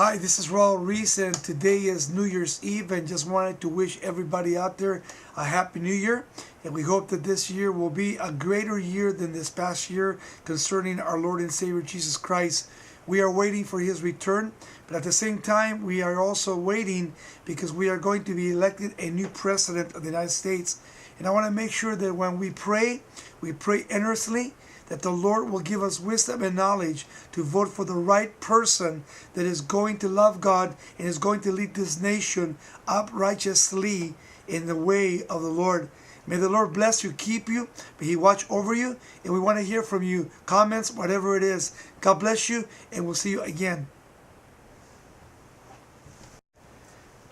Hi, this is Raul Reese, and today is New Year's Eve, and just wanted to wish everybody out there a Happy New Year. And we hope that this year will be a greater year than this past year concerning our Lord and Savior Jesus Christ. We are waiting for His return, but at the same time, we are also waiting because we are going to be elected a new president of the United States. And I want to make sure that when we pray earnestly, that the Lord will give us wisdom and knowledge to vote for the right person that is going to love God and is going to lead this nation up righteously in the way of the Lord. May the Lord bless you, keep you, may He watch over you, and we want to hear from you. Comments, whatever it is. God bless you, and we'll see you again.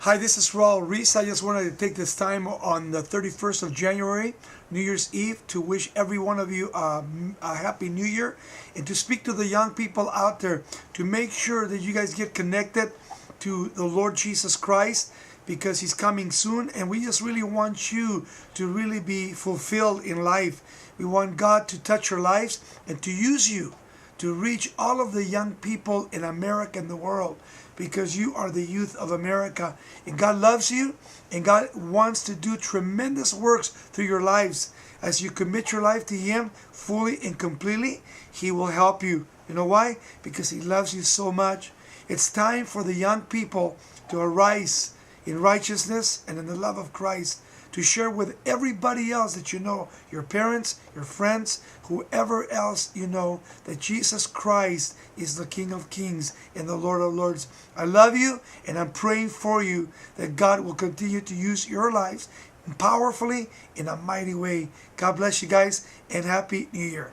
Hi, this is Raul Reese. I just wanted to take this time on the 31st of January, New Year's Eve, to wish every one of you a Happy New Year and to speak to the young people out there to make sure that you guys get connected to the Lord Jesus Christ because He's coming soon, and we just really want you to really be fulfilled in life. We want God to touch your lives and to use you to reach all of the young people in America and the world, because you are the youth of America. And God loves you, and God wants to do tremendous works through your lives. As you commit your life to Him fully and completely, He will help you. You know why? Because He loves you so much. It's time for the young people to arise in righteousness and in the love of Christ, to share with everybody else that you know, your parents, your friends, whoever else you know, that Jesus Christ is the King of Kings and the Lord of Lords. I love you, and I'm praying for you that God will continue to use your lives powerfully in a mighty way. God bless you guys, and Happy New Year.